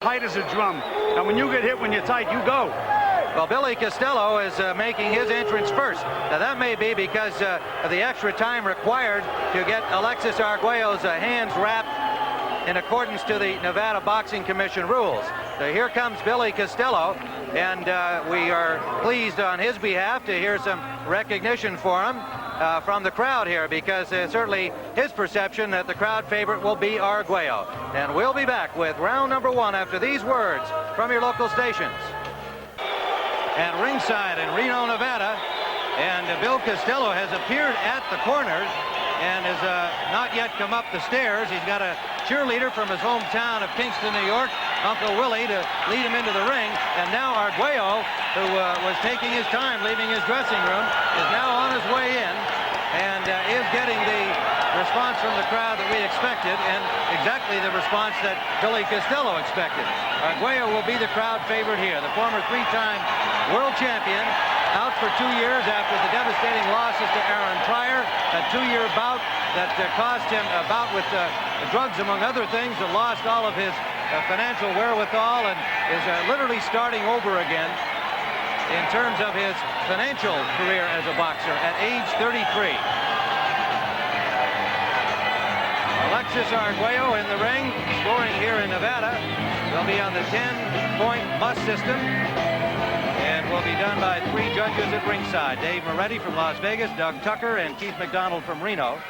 Tight as a drum, and when you get hit when you're tight, you go. Well, Billy Costello is making his entrance first. Now that may be because of the extra time required to get Alexis Arguello's hands wrapped in accordance to the Nevada Boxing Commission rules. So here comes Billy Costello, and we are pleased on his behalf to hear some recognition for him from the crowd here, because certainly his perception that the crowd favorite will be Arguello. And we'll be back with round number one after these words from your local stations. At ringside in Reno, Nevada, and Bill Costello has appeared at the corners and has not yet come up the stairs. He's got a cheerleader from his hometown of Kingston, New York, Uncle Willie, to lead him into the ring. And now Arguello, who was taking his time leaving his dressing room, is now on his way in and is getting the response from the crowd that we expected, and exactly the response that Billy Costello expected. Arguello will be the crowd favorite here. The former three-time world champion, out for 2 years after the devastating losses to Aaron Pryor, a 2-year bout that cost him a bout with drugs, among other things, and lost all of his financial wherewithal, and is literally starting over again in terms of his financial career as a boxer at age 33. Alexis Arguello in the ring, scoring here in Nevada. They'll be on the 10-point must system, and will be done by 3 judges at ringside. Dave Moretti from Las Vegas, Doug Tucker, and Keith McDonald from Reno.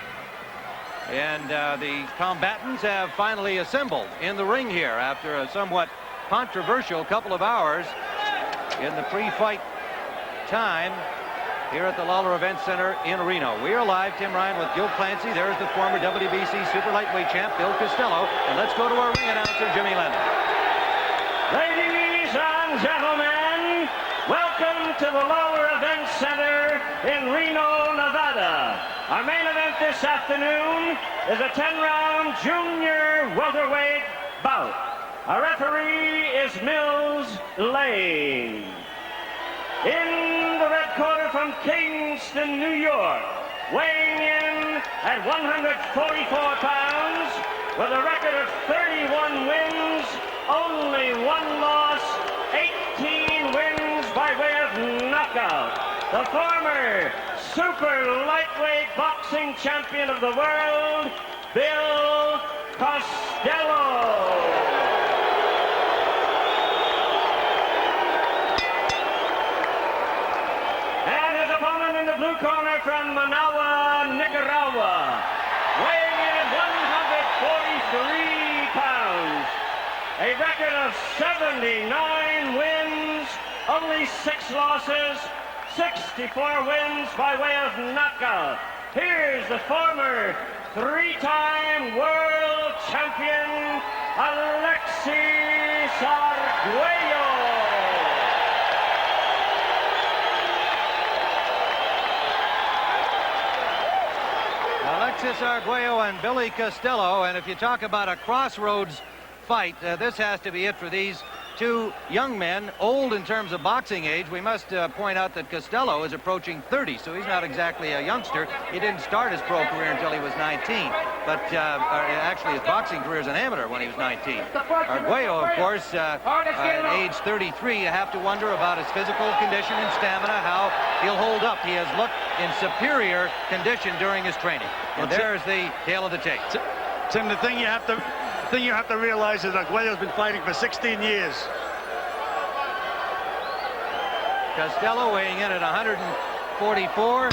And the combatants have finally assembled in the ring here after a somewhat controversial couple of hours in the pre-fight time here at the Lawler Event Center in Reno. We are live, Tim Ryan with Gil Clancy. There's the former WBC super lightweight champ, Bill Costello. And let's go to our ring announcer, Jimmy Lennon. Ladies and gentlemen, welcome to the Lawler Event Center in Reno, Nevada. Our main event this afternoon is a 10-round junior welterweight bout. Our referee is Mills Lane. In the red corner from Kingston, New York, weighing in at 144 pounds, with a record of 31 wins, only 1 loss, 18 wins by way of knockout. The former super lightweight boxing champion of the world, Bill Costello. In the blue corner from Managua, Nicaragua, weighing in at 143 pounds, a record of 79 wins, only 6 losses, 64 wins by way of knockout. Here's the former 3-time world champion, Alexis Arguello. Alexis Arguello and Billy Costello, and if you talk about a crossroads fight, this has to be it for these 2 young men, old in terms of boxing age. We must point out that Costello is approaching 30, so he's not exactly a youngster. He didn't start his pro career until he was 19, but actually his boxing career as an amateur when he was 19. Arguello, of course, at age 33, you have to wonder about his physical condition and stamina, how he'll hold up. He has looked in superior condition during his training. And there's the tale of the tape. Tim, the thing you have to realize is Arguello's been fighting for 16 years. Costello weighing in at 144,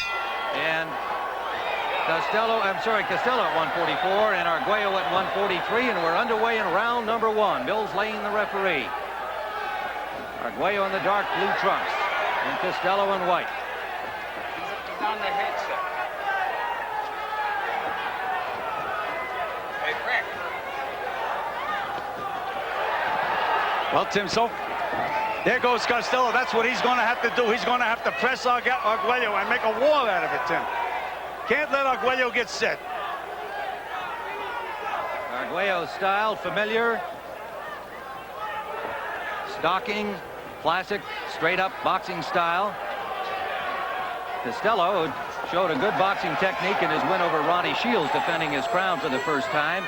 and Costello at 144, and Arguello at 143, and we're underway in round number 1. Mills Lane, the referee. Arguello in the dark blue trunks, and Costello in white. He's on the headset. Hey, Frank. Well, Tim, so there goes Costello. That's what he's going to have to do. He's going to have to press Arguello and make a war out of it, Tim. Can't let Arguello get set. Arguello's style, familiar. Stalking, classic, straight-up boxing style. Costello showed a good boxing technique in his win over Ronnie Shields, defending his crown for the first time.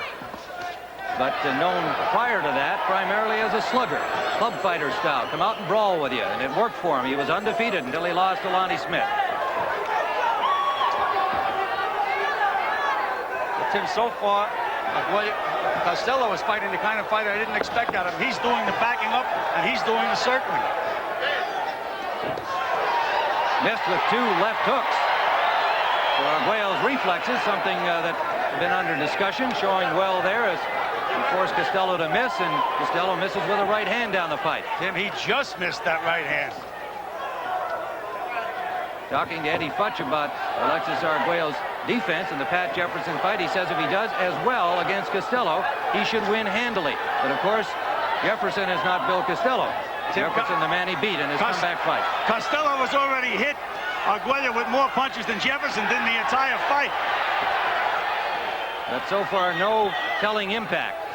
but known prior to that primarily as a slugger, club fighter style. Come out and brawl with you, and it worked for him. He was undefeated until he lost to Lonnie Smith. Tim, so far, Costello is fighting the kind of fighter I didn't expect out of him. He's doing the backing up, and he's doing the circling. Missed with 2 left hooks. For Arguello's reflexes, something that had been under discussion, showing well there as he forced Costello to miss, and Costello misses with a right hand down the pipe. Tim, he just missed that right hand. Talking to Eddie Futch about Alexis Arguello's defense in the Pat Jefferson fight, he says if he does as well against Costello, he should win handily. But of course, Jefferson is not Bill Costello. Jefferson, the man he beat in his comeback fight. Costello has already hit Arguello with more punches than Jefferson did in the entire fight. But so far, no telling impact.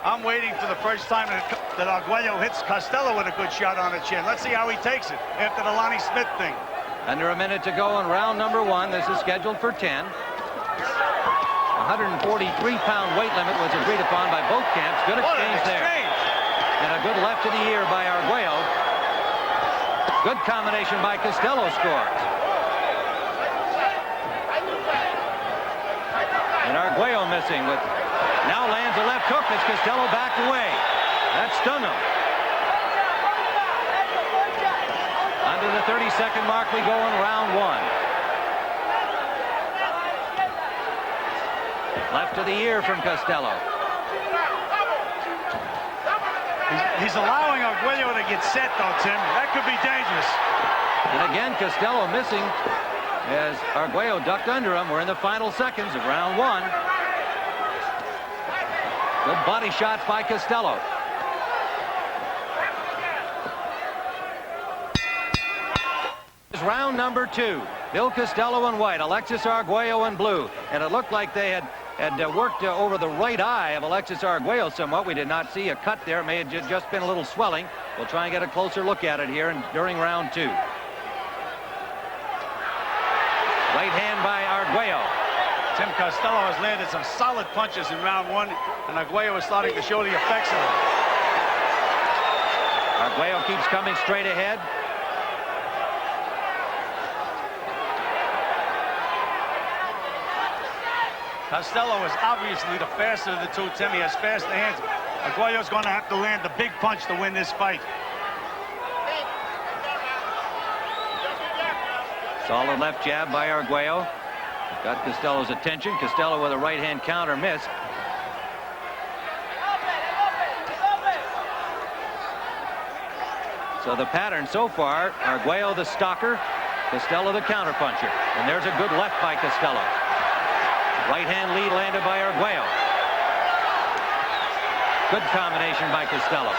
I'm waiting for the first time that Arguello hits Costello with a good shot on the chin. Let's see how he takes it after the Lonnie Smith thing. Under a minute to go in round number 1. This is scheduled for 10. 143-pound weight limit was agreed upon by both camps. Good exchange there. And a good left to the ear by Arguello. Good combination by Costello scores. And Arguello missing with... Now lands a left hook as Costello backed away. That stung him. Under the 30-second mark we go in round 1. Left to the ear from Costello. He's allowing Arguello to get set, though, Tim. That could be dangerous. And again, Costello missing as Arguello ducked under him. We're in the final seconds of round 1. Good body shots by Costello. Round number 2. Bill Costello in white, Alexis Arguello in blue. And it looked like they had worked over the right eye of Alexis Arguello somewhat. We did not see a cut there. It may have just been a little swelling. We'll try and get a closer look at it here during round 2. Right hand by Arguello. Tim, Costello has landed some solid punches in round 1, and Arguello is starting to show the effects of them. Arguello keeps coming straight ahead. Costello is obviously the faster of the two, Tim. He has faster hands. Arguello's going to have to land the big punch to win this fight. Solid left jab by Arguello. Got Costello's attention. Costello with a right-hand counter missed. So the pattern so far, Arguello the stalker, Costello the counterpuncher. And there's a good left by Costello. Right-hand lead landed by Arguello. Good combination by Costello.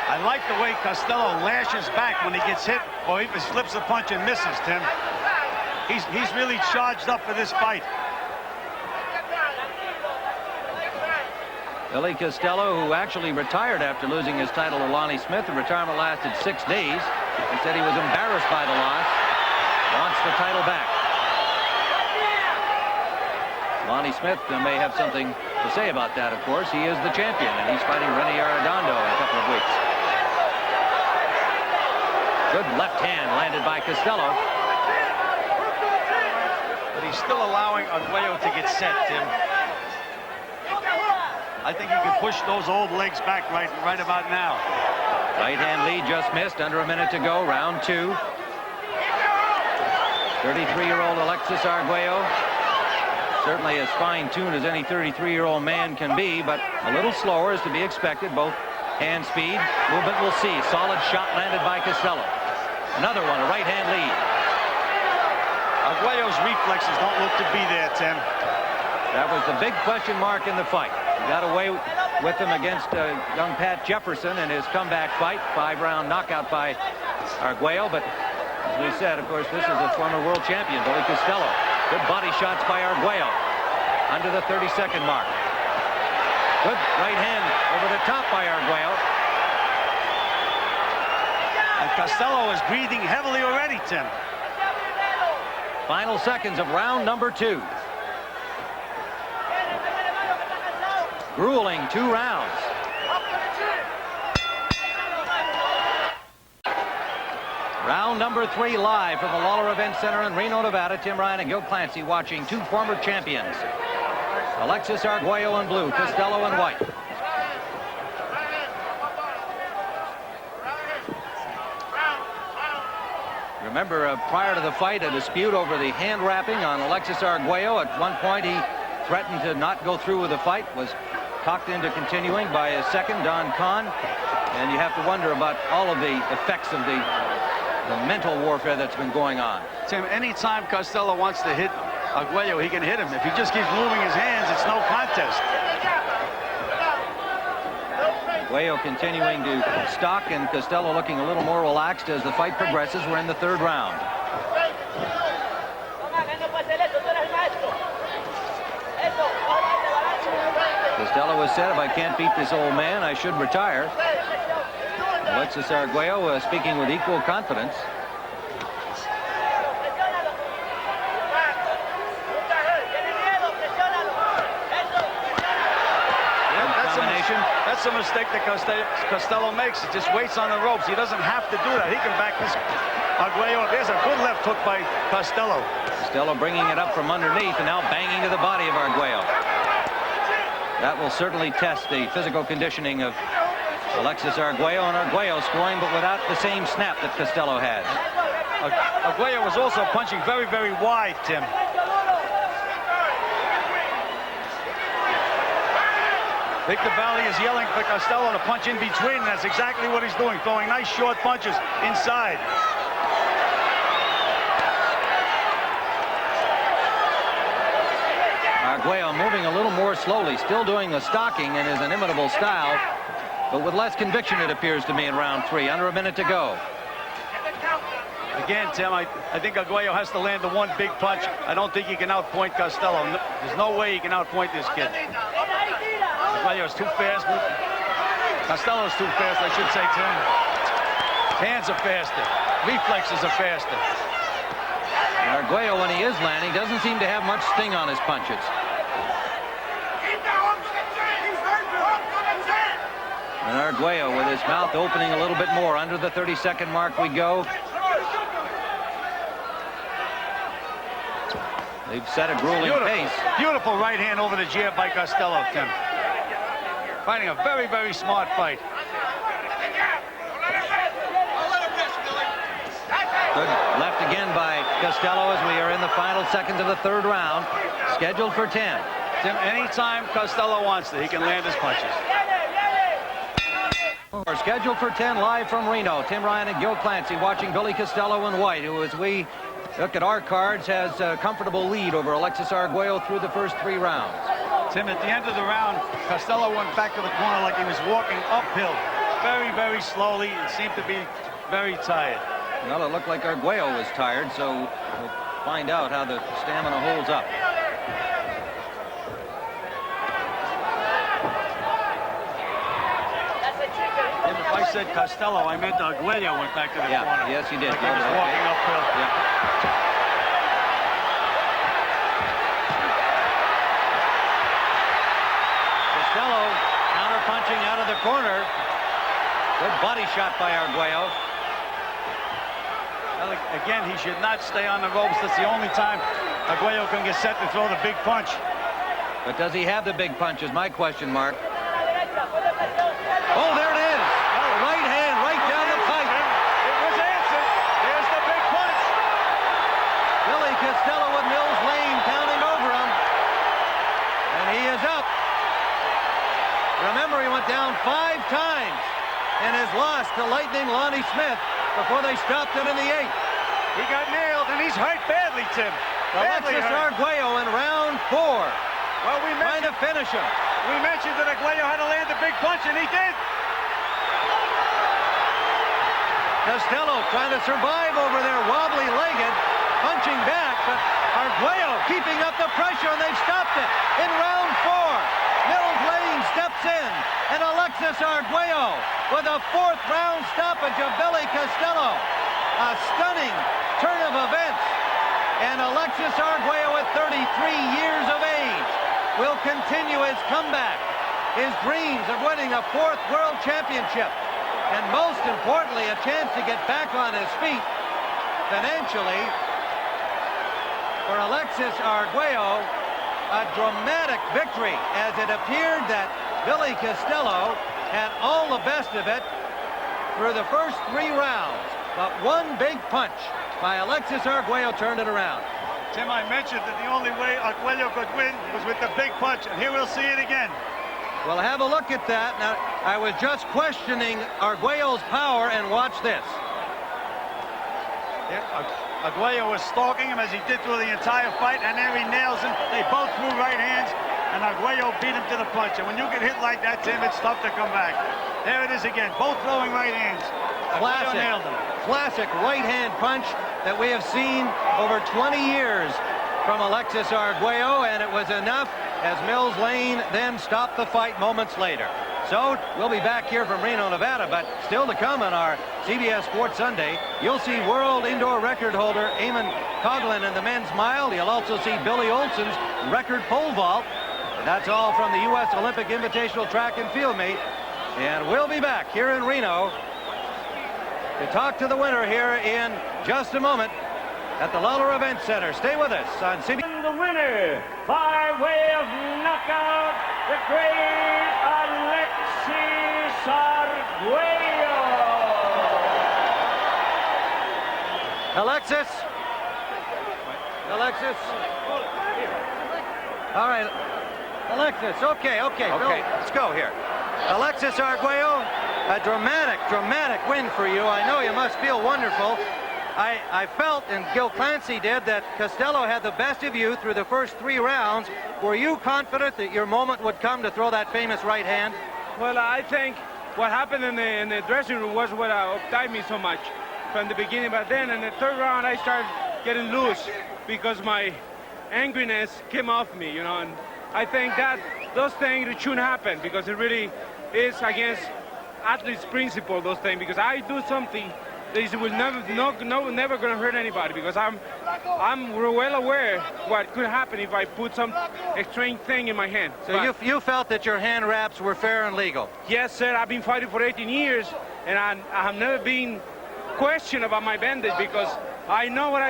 I like the way Costello lashes back when he gets hit, or even slips a punch and misses, Tim. He's really charged up for this fight. Billy Costello, who actually retired after losing his title to Lonnie Smith. The retirement lasted 6 days. He said he was embarrassed by the loss. Wants the title back. Lonnie Smith may have something to say about that, of course. He is the champion, and he's fighting Renny Arredondo in a couple of weeks. Good left hand landed by Costello. But he's still allowing Arguello to get set, Tim. I think he can push those old legs back right about now. Right hand lead just missed. Under a minute to go. Round 2. 33-year-old Alexis Arguello. Certainly as fine-tuned as any 33-year-old man can be, but a little slower is to be expected. Both hand speed, movement we'll see. Solid shot landed by Costello. Another one, a right hand lead. Arguello's reflexes don't look to be there, Tim. That was the big question mark in the fight. He got away with him against young Pat Jefferson in his comeback fight. 5-round knockout by Arguello. But as we said, of course, this is a former world champion, Billy Costello. Good body shots by Arguello. Under the 30-second mark. Good right hand over the top by Arguello. And Costello is breathing heavily already, Tim. Final seconds of round number 2. Grueling 2 rounds. Round number 3 live from the Lawler Event Center in Reno, Nevada. Tim Ryan and Gil Clancy watching 2 former champions. Alexis Arguello in blue, Costello in white. Remember, prior to the fight, a dispute over the hand wrapping on Alexis Arguello. At one point, he threatened to not go through with the fight, was talked into continuing by his second, Don Kahn. And you have to wonder about all of the effects of the mental warfare that's been going on. Tim, anytime Costello wants to hit Arguello, he can hit him. If he just keeps moving his hands, it's no contest. Arguello continuing to stalk, and Costello looking a little more relaxed as the fight progresses. We're in the 3rd round. Costello has said, if I can't beat this old man, I should retire. Alexis Arguello speaking with equal confidence. That's a mistake that Costello makes. He just waits on the ropes. He doesn't have to do that. He can back this Arguello up. There's a good left hook by Costello. Costello bringing it up from underneath and now banging to the body of Arguello. That will certainly test the physical conditioning of Alexis Arguello, and Arguello scoring, but without the same snap that Costello had. Arguello was also punching very, very wide, Tim. Victor Valley is yelling for Costello to punch in between, and that's exactly what he's doing, throwing nice short punches inside. Arguello moving a little more slowly, still doing the stalking in his inimitable style, but with less conviction, it appears to me, in round 3. Under a minute to go. Again, Tim, I think Arguello has to land the one big punch. I don't think he can outpoint Costello. There's no way he can outpoint this kid. Arguello's too fast. Costello's too fast, I should say, Tim. Hands are faster. Reflexes are faster. Arguello, when he is landing, doesn't seem to have much sting on his punches. And Arguello with his mouth opening a little bit more. Under the 30-second mark we go. They've set a grueling pace. Beautiful right hand over the jab by Costello, Tim. Fighting a very, very smart fight. Good left again by Costello as we are in the final seconds of the 3rd round. Scheduled for 10. Tim, anytime Costello wants to, he can land his punches. We're scheduled for 10 live from Reno. Tim Ryan and Gil Clancy watching Billy Costello in white, who, as we look at our cards, has a comfortable lead over Alexis Arguello through the first 3 rounds. Tim, at the end of the round, Costello went back to the corner like he was walking uphill. Very, very slowly. He seemed to be very tired. Well, it looked like Arguello was tired, so we'll find out how the stamina holds up. Tim, if I said Costello, I meant Arguello went back to the corner. Yes, you did. Like he was walking uphill. Yeah. Costello counter-punching out of the corner. Good body shot by Arguello. Well, again, he should not stay on the ropes. That's the only time Arguello can get set to throw the big punch. But does he have the big punch is my question mark. Oh, there it is. Right hand, right down the pipe. It was answered. There's the big punch. Billy Costello with Mills Lane counting over him. And he is up. Remember, he went down 5 times in his loss to Lightning Lonnie Smith before they stopped it in the 8th. He got nailed, and he's hurt badly, Tim. Alexis Arguello in round 4. Well, trying to finish him. We mentioned that Arguello had to land a big punch, and he did. Costello trying to survive over there, wobbly-legged, punching back, but Arguello keeping up the pressure, and they've stopped it in round 4. Mills Lane steps in, and Alexis Arguello with a 4th round stoppage of Billy Costello. A stunning turn of events. And Alexis Arguello, at 33 years of age, will continue his comeback, his dreams of winning a 4th World Championship, and most importantly, a chance to get back on his feet financially. For Alexis Arguello, a dramatic victory, as it appeared that Billy Costello had all the best of it through the first 3 rounds, but one big punch by Alexis Arguello turned it around. Tim, I mentioned that the only way Arguello could win was with the big punch, and here we'll see it again. Well, have a look at that. Now, I was just questioning Arguello's power, and watch this. Yeah, Arguello was stalking him as he did through the entire fight, and there he nails him. They both threw right hands, and Arguello beat him to the punch. And when you get hit like that, Tim, it's tough to come back. There it is again, both throwing right hands. Arguello nailed him. Classic right-hand punch that we have seen over 20 years from Alexis Arguello, and it was enough as Mills Lane then stopped the fight moments later. So we'll be back here from Reno, Nevada, but still to come on our CBS Sports Sunday, you'll see world indoor record holder Eamon Coughlin in the men's mile. You'll also see Billy Olson's record pole vault. And that's all from the U.S. Olympic Invitational Track and Field Meet. And we'll be back here in Reno to talk to the winner here in just a moment at the Lawler Event Center. Stay with us on CBS. And the winner, by way of knockout, the great Alexis Arguello. Alexis. All right. Alexis, okay. Bill, let's go here. Alexis Arguello, a dramatic win for you. I know you must feel wonderful. I felt, and Gil Clancy did, that Costello had the best of you through the first 3 rounds. Were you confident that your moment would come to throw that famous right hand? Well, I think what happened in the dressing room was what uptight me so much from the beginning. But then in the 3rd round, I started getting loose because my angriness came off me, you know. And I think that those things shouldn't happen because it really is against athlete's principle, those things. Because I do something that will never going to hurt anybody, because I'm well aware what could happen if I put some strange thing in my hand. So you felt that your hand wraps were fair and legal? Yes, sir. I've been fighting for 18 years, and I have never been questioned about my bandage, because I know what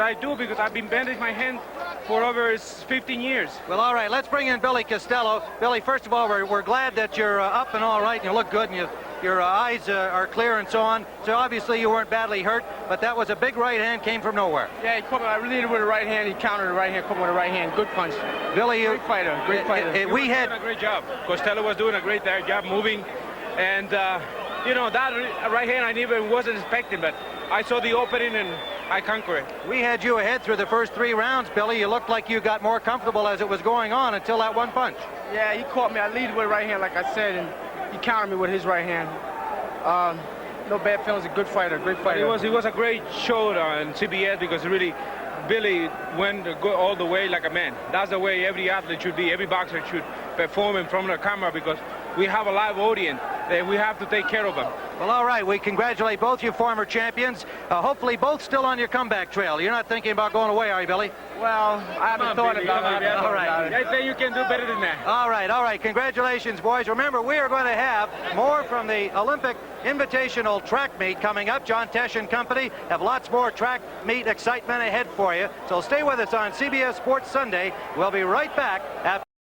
I do, because I've been bandaging my hand for over 15 years. Well, all right, let's bring in Billy Costello. Billy, first of all, we're glad that you're up and all right, and you look good, and your eyes are clear and so on. So obviously you weren't badly hurt, but that was a big right hand, came from nowhere. Yeah, he caught me. I really did with a right hand. He countered the right hand, caught me with a right hand. Good punch. Billy, great fighter. We had doing a great job. Costello was doing a great job moving, and you know, that right hand I never wasn't expecting, but I saw the opening and I conquered it. We had you ahead through the first 3 rounds, Billy. You looked like you got more comfortable as it was going on until that one punch. Yeah, he caught me. I lead with a right hand, like I said, and he countered me with his right hand. No bad feelings. A good fighter, great fighter. It was a great show on CBS, because really Billy went all the way like a man. That's the way every athlete should be. Every boxer should perform in front of the camera, because we have a live audience that we have to take care of them. Well, all right. We congratulate both you former champions. Hopefully both still on your comeback trail. You're not thinking about going away, are you, Billy? Well, I haven't thought about it. All right. I think you can do better than that. All right. Congratulations, boys. Remember, we are going to have more from the Olympic Invitational Track Meet coming up. John Tesh and company have lots more track meet excitement ahead for you. So stay with us on CBS Sports Sunday. We'll be right back after